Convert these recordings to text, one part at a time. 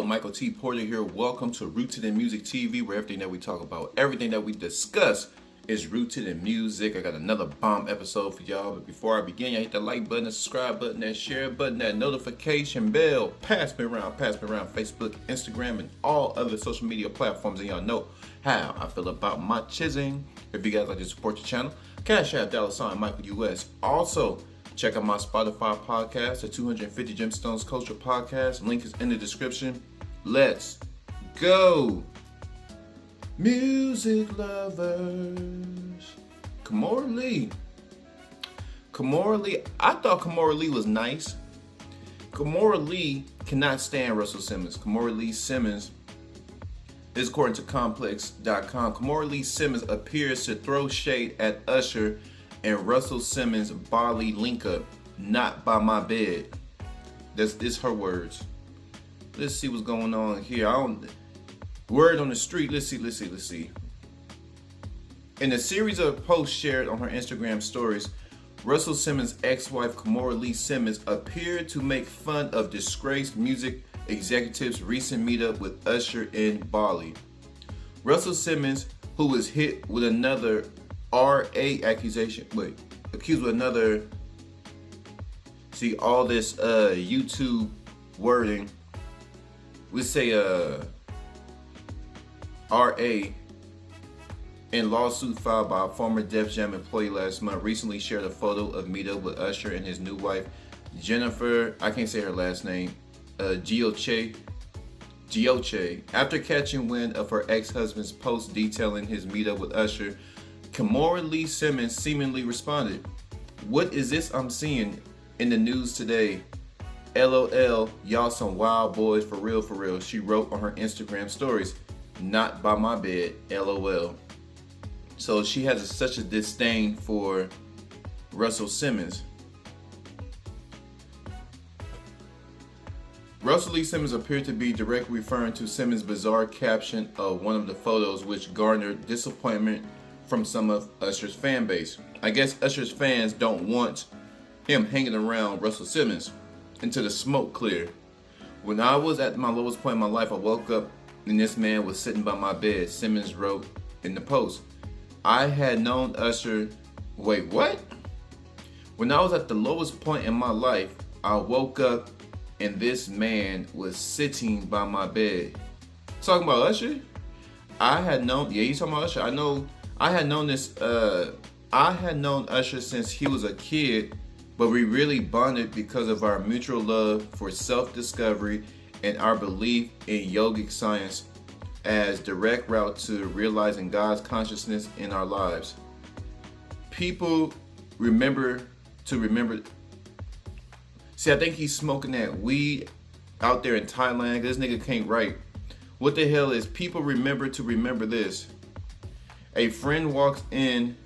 Yo, Michael T. Porter here. Welcome to Rooted in Music TV, where everything that we talk about, everything that we discuss is rooted in music. I got another bomb episode for y'all, but before I begin, y'all hit that like button, that subscribe button, that share button, that notification bell. Pass me around Facebook, Instagram, and all other social media platforms, and y'all know how I feel about my chizzing. If you guys like to support the channel, Cash App $Michael US. Also, check out my Spotify podcast, the 250 Gemstones Culture Podcast. Link is in the description. Let's go. Music lovers. Kimora Lee. I thought Kimora Lee was nice. Kimora Lee cannot stand Russell Simmons. Kimora Lee Simmons, this according to Complex.com, Kimora Lee Simmons appears to throw shade at Usher and Russell Simmons' Bali link up. Not by my bed. This her words. Let's see what's going on here. Word on the street. Let's see. In a series of posts shared on her Instagram stories, Russell Simmons' ex-wife Kimora Lee Simmons appeared to make fun of disgraced music executive's recent meetup with Usher in Bali. Russell Simmons, who was hit with another accused with another, see all this YouTube wording, we say RA in lawsuit filed by a former Def Jam employee last month, recently shared a photo of meetup with Usher and his new wife, Jennifer, I can't say her last name, Gioche. After catching wind of her ex-husband's post detailing his meetup with Usher, Kimora Lee Simmons seemingly responded, "What is this I'm seeing in the news today? LOL, y'all some wild boys for real," she wrote on her Instagram stories. Not by my bed, LOL. So she has such a disdain for Russell Simmons. Russell Lee Simmons appeared to be directly referring to Simmons' bizarre caption of one of the photos, which garnered disappointment from some of Usher's fan base. I guess Usher's fans don't want him hanging around Russell Simmons until the smoke cleared. When I was at my lowest point in my life, I woke up and this man was sitting by my bed, Simmons wrote in the post. I had known Usher, wait, what? When I was at the lowest point in my life, I woke up and this man was sitting by my bed. Talking about Usher? I had known, yeah, you talking about Usher? I had known Usher since he was a kid, but we really bonded because of our mutual love for self-discovery and our belief in yogic science as direct route to realizing God's consciousness in our lives. People remember. See, I think he's smoking that weed out there in Thailand. This nigga can't write. What the hell is people remember to remember this? A friend walks in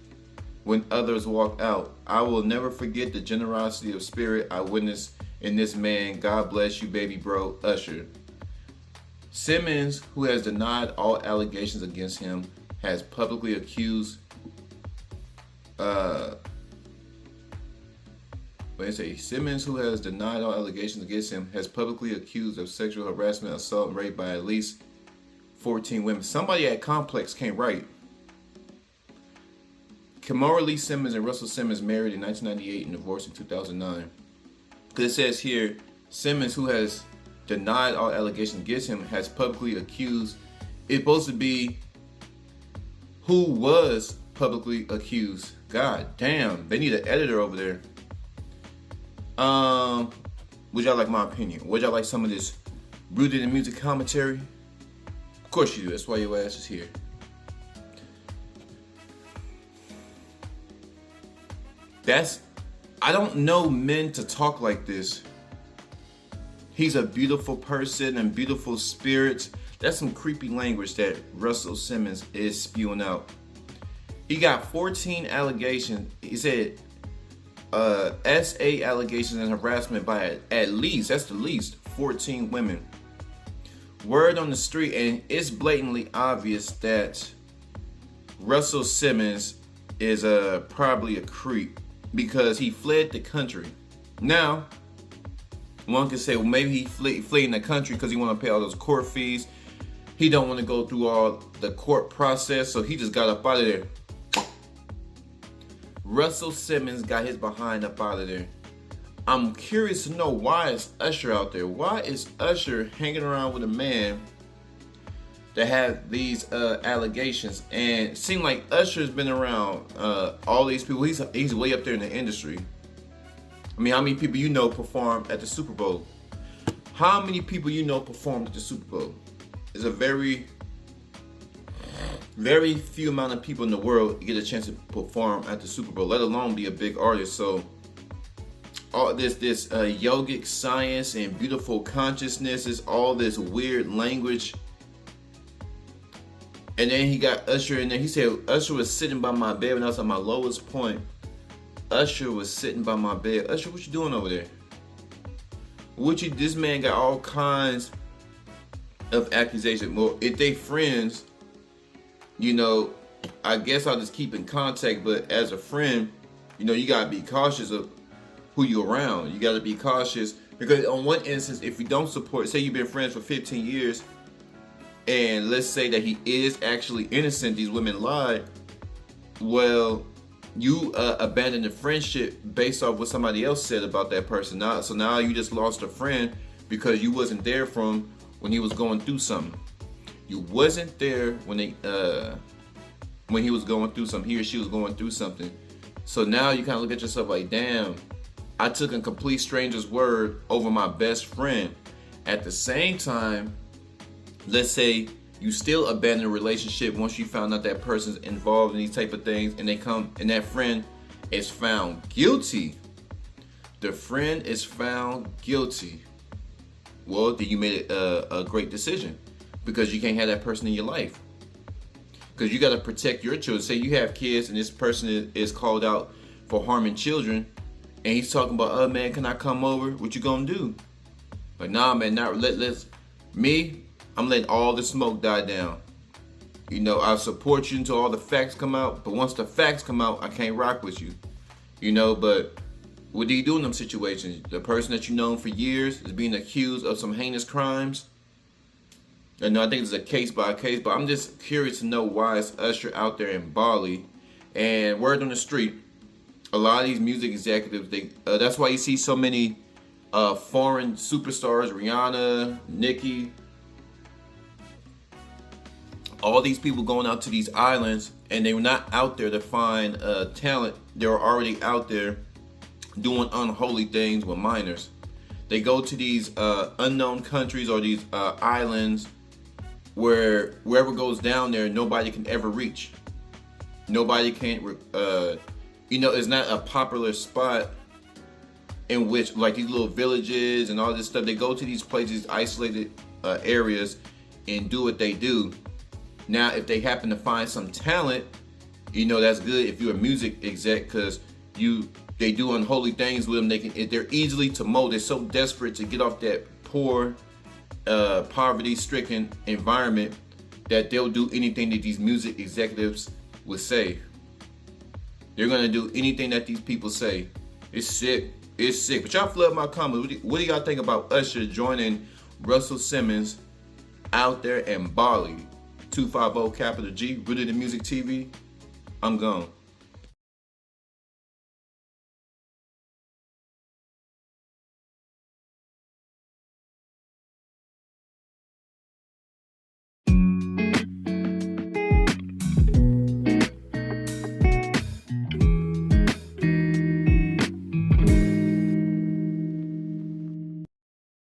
when others walk out. I will never forget the generosity of spirit I witnessed in this man. God bless you, baby bro, Usher. Simmons, who has denied all allegations against him, has publicly accused Simmons, who has denied all allegations against him, has publicly accused of sexual harassment, assault, and rape by at least 14 women. Somebody at Complex can't write. Kimora Lee Simmons and Russell Simmons married in 1998 and divorced in 2009. Because it says here, Simmons, who has denied all allegations against him, has publicly accused. It's supposed to be who was publicly accused. God damn, they need an editor over there. Would y'all like my opinion? Would y'all like some of this rooted in music commentary? Of course you do. That's why your ass is here. I don't know men to talk like this. He's a beautiful person and beautiful spirits. That's some creepy language that Russell Simmons is spewing out. He got 14 allegations. He said SA allegations and harassment by at least, that's the least, 14 women. Word on the street, and it's blatantly obvious that Russell Simmons is probably a creep because he fled the country. Now, One could say, well, maybe he fleeing the country because he want to pay all those court fees. He don't want to go through all the court process, so he just got up out of there. Russell Simmons got his behind up out of there. I'm curious to know, why is Usher out there? Why is Usher hanging around with a man that had these allegations? And it seems like Usher's been around all these people. He's way up there in the industry. I mean, how many people you know performed at the Super Bowl? How many people you know performed at the Super Bowl? It's a very few amount of people in the world get a chance to perform at the Super Bowl, let alone be a big artist. So all this yogic science and beautiful consciousness is all this weird language. And then he got Usher in there. He said Usher was sitting by my bed when I was at my lowest point. Usher was sitting by my bed. Usher, what you doing over there? This man got all kinds of accusations. Well, if they friends, you know, I guess I'll just keep in contact. But as a friend, you know, you gotta be cautious of who you're around. You gotta be cautious, because on one instance, if you don't support, say you've been friends for 15 years, and let's say that he is actually innocent, these women lied, well, you abandon the friendship based off what somebody else said about that person. So now you just lost a friend because you wasn't there for him when he was going through something. You wasn't there when he was going through something, he or she was going through something. So now you kind of look at yourself like, damn, I took a complete stranger's word over my best friend. At the same time, let's say you still abandon a relationship once you found out that person's involved in these type of things, and they come and that friend is found guilty. The friend is found guilty. Well, then you made a great decision, because you can't have that person in your life. Because you got to protect your children. Say you have kids and this person is called out for harming children, and he's talking about, oh man, can I come over? What you gonna do? But nah, man, I'm letting all the smoke die down. You know, I'll support you until all the facts come out, but once the facts come out, I can't rock with you. You know, but what do you do in them situations? The person that you've known for years is being accused of some heinous crimes. And no, I think it's a case by case, but I'm just curious to know, why is Usher out there in Bali? And word on the street, a lot of these music executives, that's why you see so many foreign superstars, Rihanna, Nicki, all these people going out to these islands, and they were not out there to find talent. They were already out there doing unholy things with minors. They go to these unknown countries or these islands where whoever goes down there, nobody can ever reach. Nobody can't, you know, it's not a popular spot in which, like these little villages and all this stuff, they go to these places, isolated areas, and do what they do. Now, if they happen to find some talent, you know, that's good if you're a music exec, because they do unholy things with them. They're easily to mold. They're so desperate to get off that poor, poverty-stricken environment that they'll do anything that these music executives would say. They're gonna do anything that these people say. It's sick. It's sick. But y'all flood my comments. What do y'all think about Usher joining Russell Simmons out there in Bali? 250 capital G, Rooted in Music TV. I'm gone.